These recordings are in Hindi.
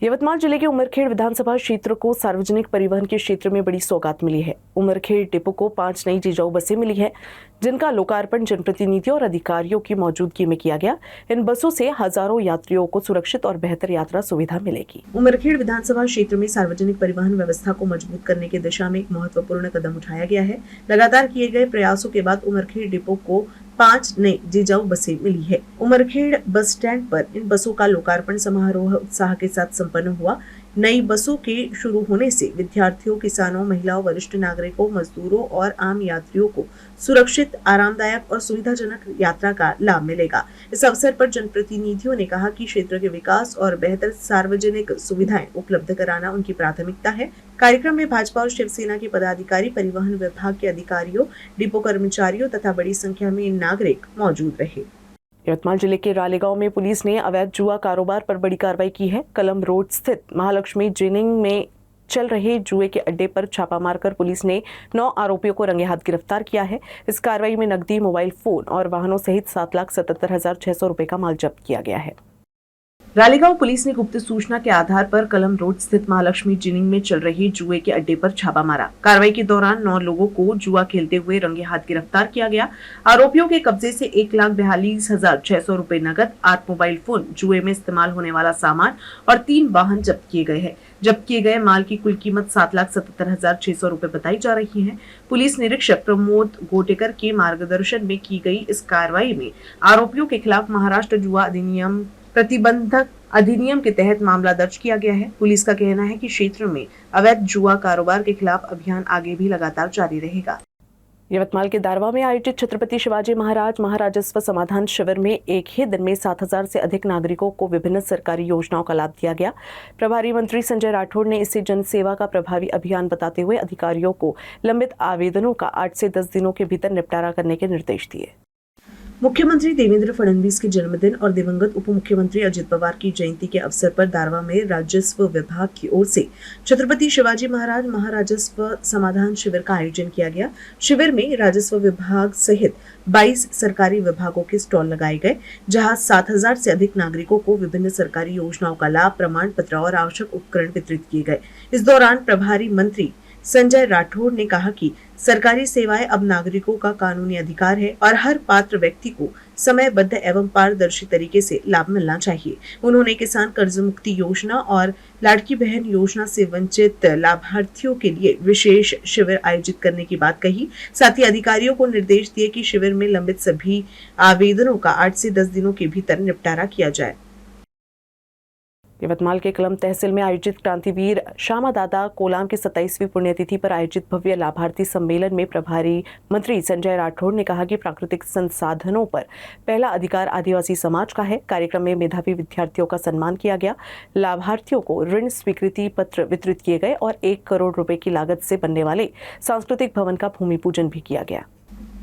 यवतमाल जिले के उमरखेड़ विधानसभा क्षेत्र को सार्वजनिक परिवहन के क्षेत्र में बड़ी सौगात मिली है। उमरखेड़ डिपो को 5 नई जिजाऊ बसें मिली है, जिनका लोकार्पण जनप्रतिनिधियों और अधिकारियों की मौजूदगी में किया गया। इन बसों से हजारों यात्रियों को सुरक्षित और बेहतर यात्रा सुविधा मिलेगी। उमरखेड़ विधानसभा क्षेत्र में सार्वजनिक परिवहन व्यवस्था को मजबूत करने की दिशा में एक महत्वपूर्ण कदम उठाया गया है। लगातार किए गए प्रयासों के बाद उमरखेड़ डिपो को 5 नई जिजाऊ बसें मिली है। उमरखेड़ बस स्टैंड पर इन बसों का लोकार्पण समारोह उत्साह के साथ संपन्न हुआ। नई बसों के शुरू होने से विद्यार्थियों, किसानों, महिलाओं, वरिष्ठ नागरिकों, मजदूरों और आम यात्रियों को सुरक्षित, आरामदायक और सुविधाजनक यात्रा का लाभ मिलेगा। इस अवसर पर जनप्रतिनिधियों ने कहा कि क्षेत्र के विकास और बेहतर सार्वजनिक सुविधाएं उपलब्ध कराना उनकी प्राथमिकता है। कार्यक्रम में भाजपा और शिवसेना के पदाधिकारी, परिवहन विभाग के अधिकारियों, डिपो कर्मचारियों तथा बड़ी संख्या में नागरिक मौजूद रहे। यवतमाल जिले के रालेगांव में पुलिस ने अवैध जुआ कारोबार पर बड़ी कार्रवाई की है। कलम रोड स्थित महालक्ष्मी जिनिंग में चल रहे जुए के अड्डे पर छापा मारकर पुलिस ने 9 आरोपियों को रंगे हाथ गिरफ्तार किया है। इस कार्रवाई में नकदी, मोबाइल फोन और वाहनों सहित 7,77,600 रुपए का माल जब्त किया गया है। रालेगांव पुलिस ने गुप्त सूचना के आधार पर कलम रोड स्थित महालक्ष्मी जिनिंग में चल रहे जुए के अड्डे पर छापा मारा। कार्रवाई के दौरान 9 लोगों को जुआ खेलते हुए रंगे हाथ गिरफ्तार किया गया। आरोपियों के कब्जे से 1,42,600 रुपए नकद, 8 मोबाइल फोन, जुए में इस्तेमाल होने वाला सामान और 3 वाहन जब्त किए गए हैं। जब्त किए गए माल की कुल कीमत 7,77,600 रुपए बताई जा रही है। पुलिस निरीक्षक प्रमोद गोटेकर के मार्गदर्शन में की गई इस कार्रवाई में आरोपियों के खिलाफ महाराष्ट्र जुआ अधिनियम प्रतिबंधक अधिनियम के तहत मामला दर्ज किया गया है। पुलिस का कहना है कि क्षेत्र में अवैध जुआ कारोबार के खिलाफ अभियान आगे भी लगातार जारी रहेगा। यवतमाल के दारवा में आयोजित छत्रपति शिवाजी महाराज महाराजस्व समाधान शिविर में एक ही दिन में 7,000 से अधिक नागरिकों को विभिन्न सरकारी योजनाओं का लाभ दिया गया। प्रभारी मंत्री संजय राठौड़ ने इसे जनसेवा का प्रभावी अभियान बताते हुए अधिकारियों को लंबित आवेदनों का 8 से 10 दिनों के भीतर निपटारा करने के निर्देश दिए। मुख्यमंत्री देवेंद्र फडणवीस के जन्मदिन और दिवंगत उप मुख्यमंत्री अजित पवार की जयंती के अवसर पर दारवा में राजस्व विभाग की ओर से छत्रपति शिवाजी महाराज महाराजस्व समाधान शिविर का आयोजन किया गया। शिविर में राजस्व विभाग सहित 22 सरकारी विभागों के स्टॉल लगाए गए, जहां 7,000 से अधिक नागरिकों को विभिन्न सरकारी योजनाओं का लाभ, प्रमाण पत्र और आवश्यक उपकरण वितरित किए गए। इस दौरान प्रभारी मंत्री संजय राठौड़ ने कहा कि सरकारी सेवाएं अब नागरिकों का कानूनी अधिकार है और हर पात्र व्यक्ति को समयबद्ध एवं पारदर्शी तरीके से लाभ मिलना चाहिए। उन्होंने किसान कर्ज मुक्ति योजना और लाड़की बहन योजना से वंचित लाभार्थियों के लिए विशेष शिविर आयोजित करने की बात कही। साथ ही अधिकारियों को निर्देश दिए कि शिविर में लंबित सभी आवेदनों का 8 से 10 दिनों के भीतर निपटारा किया जाए। यवतमाल के कलम तहसील में आयोजित क्रांतिवीर श्यामा दादा कोलाम की 27वीं पुण्यतिथि पर आयोजित भव्य लाभार्थी सम्मेलन में प्रभारी मंत्री संजय राठौड़ ने कहा कि प्राकृतिक संसाधनों पर पहला अधिकार आदिवासी समाज का है। कार्यक्रम में मेधावी विद्यार्थियों का सम्मान किया गया। लाभार्थियों को ऋण स्वीकृति पत्र वितरित किए गए और 1 करोड़ रुपए की लागत से बनने वाले सांस्कृतिक भवन का भूमि पूजन भी किया गया।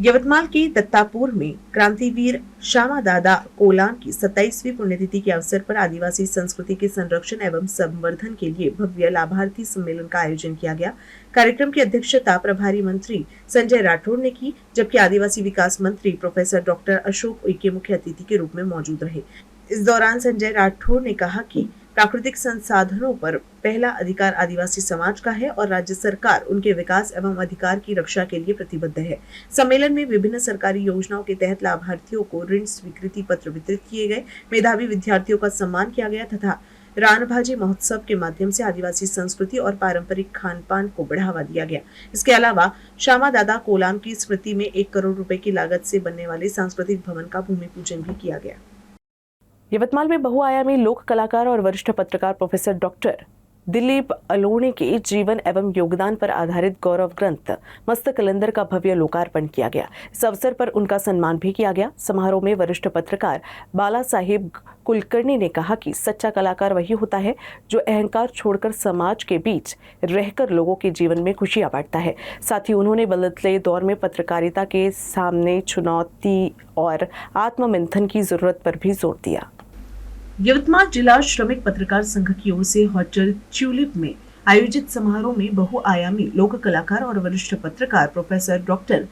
यवतमाल के दत्तापुर में क्रांतिवीर श्यामा दादा कोलाम की 27वीं पुण्यतिथि के अवसर पर आदिवासी संस्कृति के संरक्षण एवं संवर्धन के लिए भव्य लाभार्थी सम्मेलन का आयोजन किया गया। कार्यक्रम की अध्यक्षता प्रभारी मंत्री संजय राठौड़ ने की, जबकि आदिवासी विकास मंत्री प्रोफेसर डॉक्टर अशोक उइके मुख्य अतिथि के रूप में मौजूद रहे। इस दौरान संजय राठौड़ ने कहा कि प्राकृतिक संसाधनों पर पहला अधिकार आदिवासी समाज का है और राज्य सरकार उनके विकास एवं अधिकार की रक्षा के लिए प्रतिबद्ध है। सम्मेलन में विभिन्न सरकारी योजनाओं के तहत लाभार्थियों को ऋण स्वीकृति पत्र वितरित किए गए, मेधावी विद्यार्थियों का सम्मान किया गया तथा रानभाजी महोत्सव के माध्यम से आदिवासी संस्कृति और पारंपरिक खान पान को बढ़ावा दिया गया। इसके अलावा श्यामा दादा कोलाम की स्मृति में 1 करोड़ रुपए की लागत से बनने वाले सांस्कृतिक भवन का भूमि पूजन भी किया गया। यवतमाल में बहुआयामी लोक कलाकार और वरिष्ठ पत्रकार प्रोफेसर डॉक्टर दिलीप अलोने के जीवन एवं योगदान पर आधारित गौरव ग्रंथ मस्तक कलंदर का भव्य लोकार्पण किया गया। इस अवसर पर उनका सम्मान भी किया गया। समारोह में वरिष्ठ पत्रकार बाला साहेब कुलकर्णी ने कहा कि सच्चा कलाकार वही होता है जो अहंकार छोड़कर समाज के बीच रहकर लोगों के जीवन में खुशियां बांटता है। साथ ही उन्होंने बदलते दौर में पत्रकारिता के सामने चुनौती और आत्ममंथन की जरूरत पर भी जोर दिया। यवतमाल जिला श्रमिक पत्रकार संघ की ओर से होटल ट्यूलिप में आयोजित समारोह में बहुआयामी लोक कलाकार और वरिष्ठ पत्रकार प्रोफेसर डॉक्टर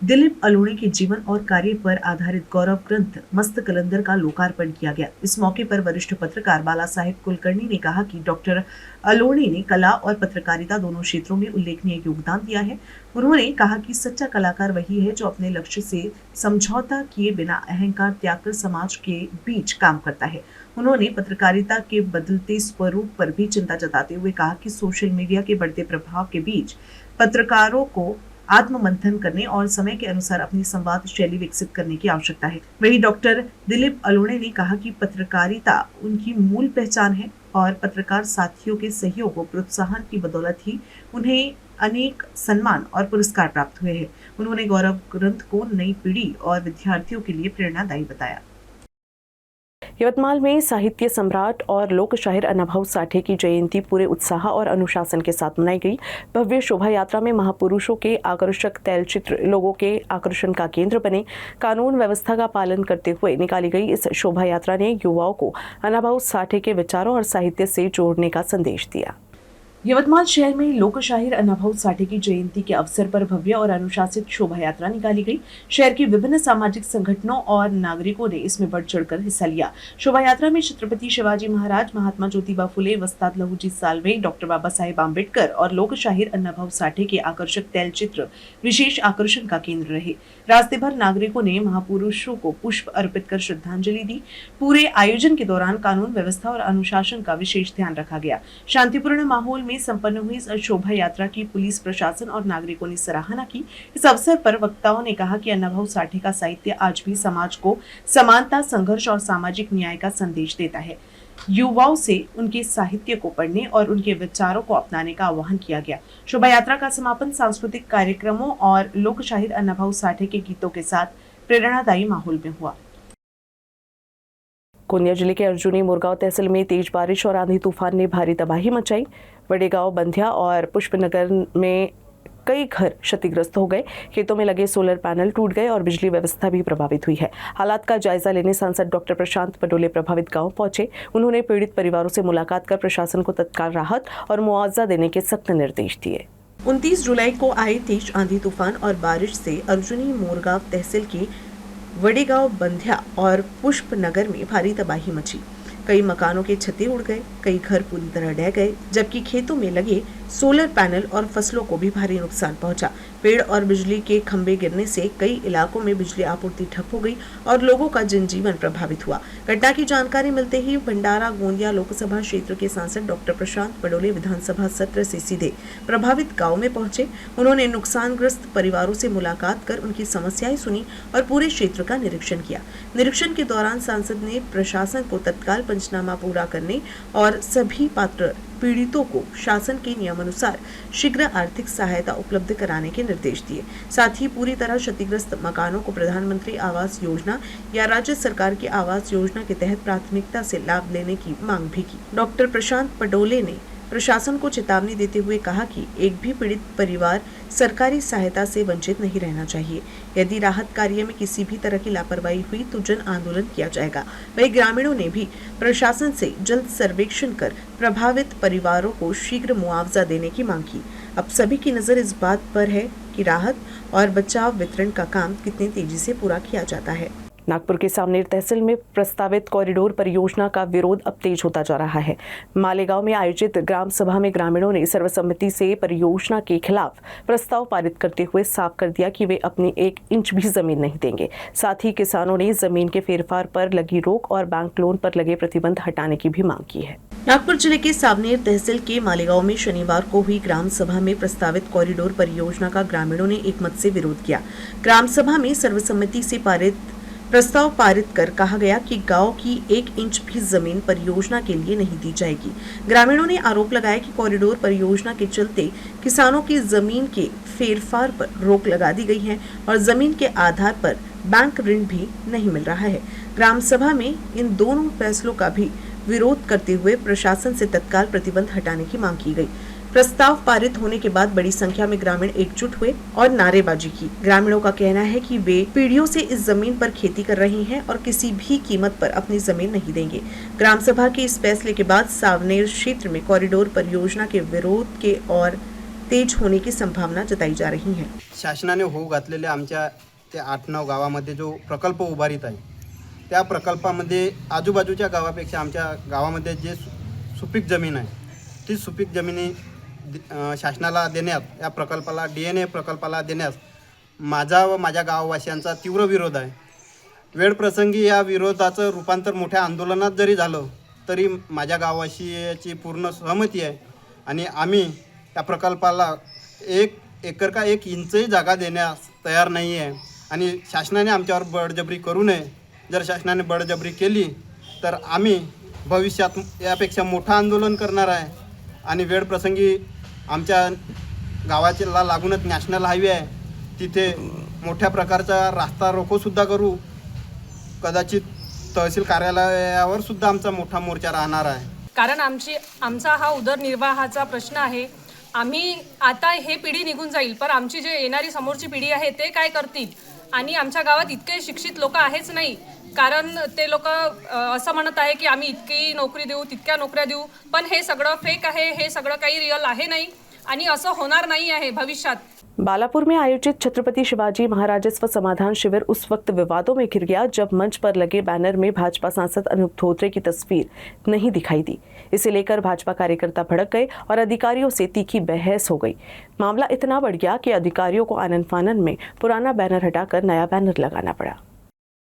दिलीप अलोड़े के जीवन और कार्य पर आधारित गौरव ग्रंथ मस्त कलंदर का लोकार्पण किया गया। इस मौके पर वरिष्ठ पत्रकार बाला साहेब कुलकर्णी ने कहा कि डॉक्टर अलोड़े ने कला और पत्रकारिता दोनों क्षेत्रों में उल्लेखनीय योगदान दिया है। उन्होंने कहा कि सच्चा कलाकार वही है जो अपने लक्ष्य से समझौता किए बिना अहंकार त्याग कर समाज के बीच काम करता है। उन्होंने पत्रकारिता के बदलते स्वरूप पर भी चिंता जताते हुए कहा कि सोशल मीडिया के बढ़ते प्रभाव के बीच पत्रकारों को आत्ममंथन करने और समय के अनुसार अपनी संवाद शैली विकसित करने की आवश्यकता है। वहीं डॉक्टर दिलीप अलोड़े ने कहा कि पत्रकारिता उनकी मूल पहचान है और पत्रकार साथियों के सहयोग और प्रोत्साहन की बदौलत ही उन्हें अनेक सम्मान और पुरस्कार प्राप्त हुए हैं। उन्होंने गौरव ग्रंथ को नई पीढ़ी और विद्यार्थियों के लिए प्रेरणादायी बताया। यवतमाल में साहित्य सम्राट और लोक शायर अण्णाभाऊ साठे की जयंती पूरे उत्साह और अनुशासन के साथ मनाई गई। भव्य शोभा यात्रा में महापुरुषों के आकर्षक तैलचित्र लोगों के आकर्षण का केंद्र बने। कानून व्यवस्था का पालन करते हुए निकाली गई इस शोभा यात्रा ने युवाओं को अण्णाभाऊ साठे के विचारों और साहित्य से जोड़ने का संदेश दिया। यवतमाल शहर में लोक शायर अण्णाभाऊ साठे की जयंती के अवसर पर भव्य और अनुशासित शोभा यात्रा निकाली गई। शहर के विभिन्न सामाजिक संगठनों और नागरिकों ने इसमें बढ़ चढ़कर हिस्सा लिया। शोभा यात्रा में छत्रपति शिवाजी महाराज, महात्मा ज्योतिबा फुले, वस्ताद लहूजी साल्वे, डॉक्टर बाबा साहेब आम्बेडकर और लोक शायर अण्णाभाऊ साठे के आकर्षक तैलचित्र विशेष आकर्षण का केंद्र रहे। रास्ते भर नागरिकों ने महापुरुषों को पुष्प अर्पित कर श्रद्धांजलि दी। पूरे आयोजन के दौरान कानून व्यवस्था और अनुशासन का विशेष ध्यान रखा गया। शांतिपूर्ण माहौल में संपन्न हुई इस शोभा यात्रा की पुलिस प्रशासन और नागरिकों ने सराहना की। इस अवसर पर वक्ताओं ने कहा कि अण्णाभाऊ साठे का साहित्य आज भी समाज को समानता, संघर्ष और सामाजिक न्याय का संदेश देता है। युवाओं से उनके साहित्य को पढ़ने और उनके विचारों को अपनाने का आह्वान किया गया। शोभा यात्रा का समापन सांस्कृतिक कार्यक्रमों और लोक शायर अण्णाभाऊ साठे के गीतों के साथ प्रेरणादायी माहौल में हुआ। गोंदिया जिले के अर्जुनी मोरगांव तहसील में तेज बारिश और आंधी तूफान ने भारी तबाही मचाई। वडेगांव, बंधिया और पुष्पनगर में कई घर क्षतिग्रस्त हो गए। खेतों में लगे सोलर पैनल टूट गए और बिजली व्यवस्था भी प्रभावित हुई है। हालात का जायजा लेने सांसद डॉक्टर प्रशांत पडोले प्रभावित गांव पहुंचे। उन्होंने पीड़ित परिवारों से मुलाकात कर प्रशासन को तत्काल राहत और मुआवजा देने के सख्त निर्देश दिए। 29 जुलाई को आए तेज आंधी तूफान और बारिश से अर्जुनी मोरगांव तहसील के वडेगांव, बंधिया और पुष्पनगर में भारी तबाही मची। कई मकानों के छतें उड़ गए, कई घर पूरी तरह ढह गए, जबकि खेतों में लगे सोलर पैनल और फसलों को भी भारी नुकसान पहुंचा। पेड़ और बिजली के खंभे गिरने से कई इलाकों में बिजली आपूर्ति ठप हो गई और लोगों का जनजीवन प्रभावित हुआ। घटना की जानकारी मिलते ही भंडारा गोंदिया लोकसभा क्षेत्र के सांसद डॉक्टर प्रशांत पडोले विधानसभा सत्र से सीधे प्रभावित गांव में पहुंचे। उन्होंने नुकसानग्रस्त परिवारों से मुलाकात कर उनकी समस्याएं सुनी और पूरे क्षेत्र का निरीक्षण किया। निरीक्षण के दौरान सांसद ने प्रशासन को तत्काल पंचनामा पूरा करने और सभी पात्र पीड़ितों को शासन के नियमानुसार शीघ्र आर्थिक सहायता उपलब्ध कराने के निर्देश दिए। साथ ही पूरी तरह क्षतिग्रस्त मकानों को प्रधानमंत्री आवास योजना या राज्य सरकार की आवास योजना के तहत प्राथमिकता से लाभ लेने की मांग भी की। डॉक्टर प्रशांत पडोले ने प्रशासन को चेतावनी देते हुए कहा कि एक भी पीड़ित परिवार सरकारी सहायता से वंचित नहीं रहना चाहिए। यदि राहत कार्य में किसी भी तरह की लापरवाही हुई तो जन आंदोलन किया जाएगा। वहीं ग्रामीणों ने भी प्रशासन से जल्द सर्वेक्षण कर प्रभावित परिवारों को शीघ्र मुआवजा देने की मांग की। अब सभी की नजर इस बात पर है कि राहत और बचाव वितरण का काम कितनी तेजी से पूरा किया जाता है। नागपुर के सामनेर तहसील में प्रस्तावित कॉरिडोर परियोजना का विरोध अब तेज होता जा रहा है। मालेगांव में आयोजित ग्राम सभा में ग्रामीणों ने सर्वसम्मति से परियोजना के खिलाफ प्रस्ताव पारित करते हुए साफ कर दिया कि वे अपनी 1 इंच भी जमीन नहीं देंगे। साथ ही किसानों ने जमीन के फेरफार पर लगी रोक और बैंक लोन पर लगे प्रतिबंध हटाने की भी मांग की है। नागपुर जिले के सावनेर तहसील के मालेगांव में शनिवार को हुई ग्राम सभा में प्रस्तावित कॉरिडोर परियोजना का ग्रामीणों ने एकमत से विरोध किया। ग्राम सभा में सर्वसम्मति से प्रस्ताव पारित कर कहा गया कि गांव की 1 इंच भी जमीन परियोजना के लिए नहीं दी जाएगी। ग्रामीणों ने आरोप लगाया कि कॉरिडोर परियोजना के चलते किसानों की जमीन के फेरफार पर रोक लगा दी गई है और जमीन के आधार पर बैंक ऋण भी नहीं मिल रहा है। ग्राम सभा में इन दोनों फैसलों का भी विरोध करते हुए प्रशासन से तत्काल प्रतिबंध हटाने की मांग की गई। प्रस्ताव पारित होने के बाद बड़ी संख्या में ग्रामीण एकजुट हुए और नारेबाजी की। ग्रामीणों का कहना है कि वे पीढ़ियों से इस जमीन पर खेती कर रहे हैं और किसी भी कीमत पर अपनी जमीन नहीं देंगे। ग्राम सभा के इस फैसले के बाद सावनेर क्षेत्र में कॉरिडोर परियोजना के विरोध के और तेज होने की संभावना जताई जा रही है। शासनाने होऊ घातलेले आमच्या त्या 8-9 गावामध्ये जो प्रकल्प उभारित आहे त्या प्रकल्पामध्ये आजूबाजूच्या गावापेक्षा आमच्या गावामध्ये जे सुपीक जमीन आहे ती सुपीक जमिनी शासनाला देण्यात, या प्रकल्पाला DNA प्रकल्पाला देण्यास माझा व माझ्या गाववासियांचा तीव्र विरोध आहे। वेळप्रसंगी या विरोधाचं रूपांतर मोठ्या आंदोलनात जरी झालं तरी माझ्या गाववासियाची पूर्ण सहमती आहे आणि आम्ही या प्रकल्पाला 1 एकर का 1 इंचही जागा देण्यास तयार नाही आहे आणि शासनाने आमच्यावर बळजबरी करू नये। जर शासनाने बळजबरी केली तर आम्ही भविष्यात यापेक्षा मोठं आंदोलन करणार आहे आणि वेळप्रसंगी आमच्या गावाला लागूनच नॅशनल हायवे आहे, तिथे मोठ्या प्रकारचा रास्ता रोकोसुद्धा करू। कदाचित तहसील कार्यालयावर सुद्धा आमचा मोठा मोर्चा राहणार आहे, कारण आमचा हा उदरनिर्वाहाचा प्रश्न आहे। आम्ही आता हे पिढी निघून जाईल, पण आमची जे येणारी समोरची पिढी आहे ते काय करतील? आणि आमच्या गावात इतके शिक्षित लोक आहेच नाही, कारण ते लोक असं म्हणत आहे की आम्ही इतकी नोकरी देऊ, तितक्या नोकऱ्या देऊ, पण हे सगळं फेक आहे, हे सगळं काही रिअल आहे नाही आणि असं होणार नहीं है भविष्यात। बालापुर में आयोजित छत्रपति शिवाजी महाराजस्व समाधान शिविर उस वक्त विवादों में घिर गया जब मंच पर लगे बैनर में भाजपा सांसद अनूप धोत्रे की तस्वीर नहीं दिखाई दी। इसे लेकर भाजपा कार्यकर्ता भड़क गए और अधिकारियों से तीखी बहस हो गई। मामला इतना बढ़ गया कि अधिकारियों को आनन फानन में पुराना बैनर हटाकर नया बैनर लगाना पड़ा।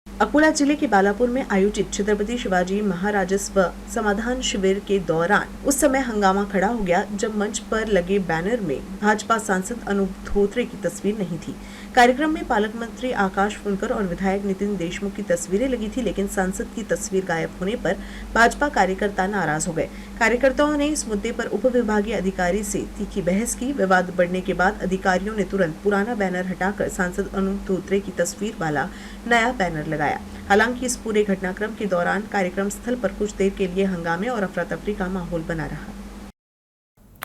अकोला जिले के बालापुर में आयोजित छत्रपति शिवाजी महाराजस्व समाधान शिविर के दौरान उस समय हंगामा खड़ा हो गया जब मंच पर लगे बैनर में भाजपा सांसद अनूप धोत्रे की तस्वीर नहीं थी। कार्यक्रम में पालक मंत्री आकाश फुनकर और विधायक नितिन देशमुख की तस्वीरें लगी थी, लेकिन सांसद की तस्वीर गायब होने पर भाजपा कार्यकर्ता नाराज हो गए। कार्यकर्ताओं ने इस मुद्दे पर उप विभागीय अधिकारी से तीखी बहस की। विवाद बढ़ने के बाद अधिकारियों ने तुरंत पुराना बैनर हटाकर सांसद अनूप धोत्रे की तस्वीर वाला नया बैनर लगाया। हालांकि इस पूरे घटनाक्रम के दौरान कार्यक्रम स्थल पर कुछ देर के लिए हंगामे और अफरा तफरी का माहौल बना रहा।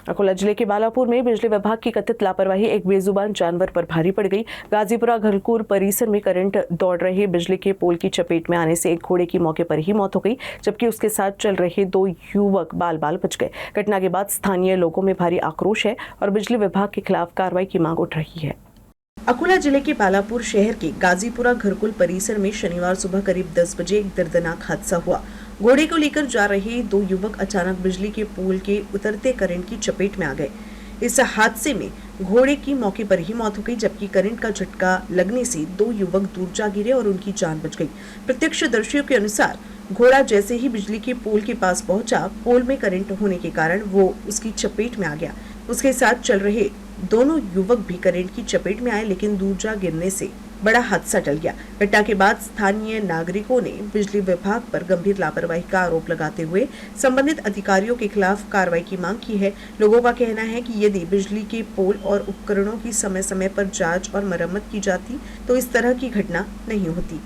अकोला जिले के बालापुर में बिजली विभाग की कथित लापरवाही एक बेजुबान जानवर पर भारी पड़ गई। गाजीपुरा घरकुर परिसर में करंट दौड़ रहे बिजली के पोल की चपेट में आने से एक घोड़े की मौके पर ही मौत हो गई, जबकि उसके साथ चल रहे 2 युवक बाल बाल बच गए। घटना के बाद स्थानीय लोगों में भारी आक्रोश है और बिजली विभाग के खिलाफ कार्रवाई की मांग उठ रही है। अकोला जिले के बालापुर शहर के गाजीपुरा घरकुल परिसर में शनिवार सुबह करीब 10 बजे एक दर्दनाक हादसा हुआ। घोड़े को लेकर जा रहे 2 युवक अचानक बिजली के पोल के उतरते करंट की चपेट में आ गए। इस हादसे में घोड़े की मौके पर ही मौत हो गई, जबकि करंट का झटका लगने से 2 युवक दूर जा गिरे और उनकी जान बच गई। प्रत्यक्षदर्शियों के अनुसार घोड़ा जैसे ही बिजली के पोल के पास पहुंचा, पोल में करंट होने के कारण वो उसकी चपेट में आ गया। उसके साथ चल रहे दोनों युवक भी करंट की चपेट में आए, लेकिन दूर जा गिरने से बड़ा हादसा टल गया। घटना के बाद स्थानीय नागरिकों ने बिजली विभाग पर गंभीर लापरवाही का आरोप लगाते हुए संबंधित अधिकारियों के खिलाफ कार्रवाई की मांग की है। लोगों का कहना है कि यदि बिजली के पोल और उपकरणों की समय समय पर जांच और मरम्मत की जाती तो इस तरह की घटना नहीं होती।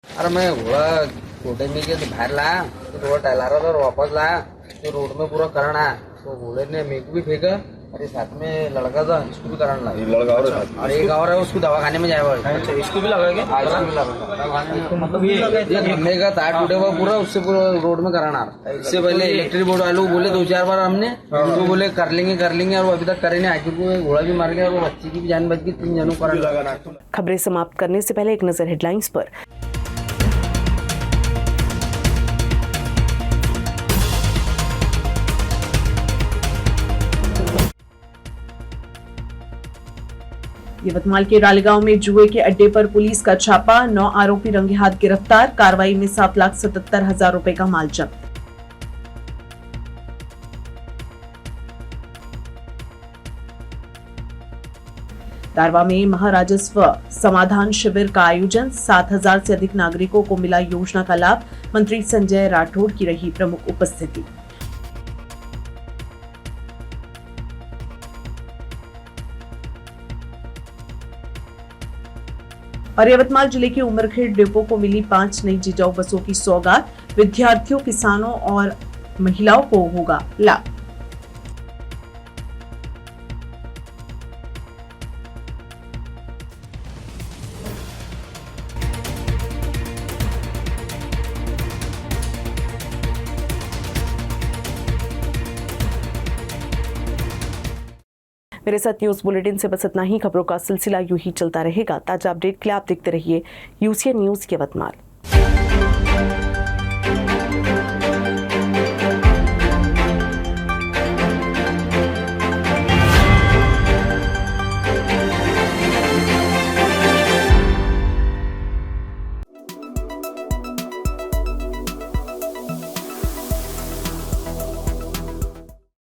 अरे मैं घोड़ा घोड़े में गया बाहर लाया, तो थोड़ा टहला रहा था और वापस लाया, तो रोड में पूरा करंट आया, तो घोड़े ने मेरे को भी फेंका और ये साथ में लड़का था, इसको भी करंट लगा। लड़का और एक और है, उसको दवाखाने में जाएगा। अच्छा, इसको भी लगा क्या? इसको भी लगा। मतलब ये खंभे का तार टूटे हुआ पूरा, उससे पूरा रोड में करंट आ रहा। इससे पहले इलेक्ट्रिक बोर्ड वालों को बोले 2-4 बार हमने, उनको बोले कर लेंगे और वो अभी तक करे नहीं। आखिर को घोड़ा भी मार गया और बच्ची की भी जान बच गई, 3 जनों को करंट लगा। खबरें समाप्त करने से पहले एक नजर हेडलाइंस पर। यवतमाल के रालेगांव में जुए के अड्डे पर पुलिस का छापा, 9 आरोपी रंगे हाथ गिरफ्तार। कार्रवाई में 7,77,000 रुपए का माल जब्त। दारवा में महाराजस्व समाधान शिविर का आयोजन, 7,000 से अधिक नागरिकों को मिला योजना का लाभ। मंत्री संजय राठौड़ की रही प्रमुख उपस्थिति। और यवतमाल जिले के उमरखेड़ डिपो को मिली 5 नई जिजाऊ बसों की सौगात। विद्यार्थियों, किसानों और महिलाओं को होगा लाभ। मेरे साथ न्यूज़ बुलेटिन से बस इतना ही। खबरों का सिलसिला यूं ही चलता रहेगा। ताजा अपडेट के लिए आप देखते रहिए UCN न्यूज़ यवतमाल।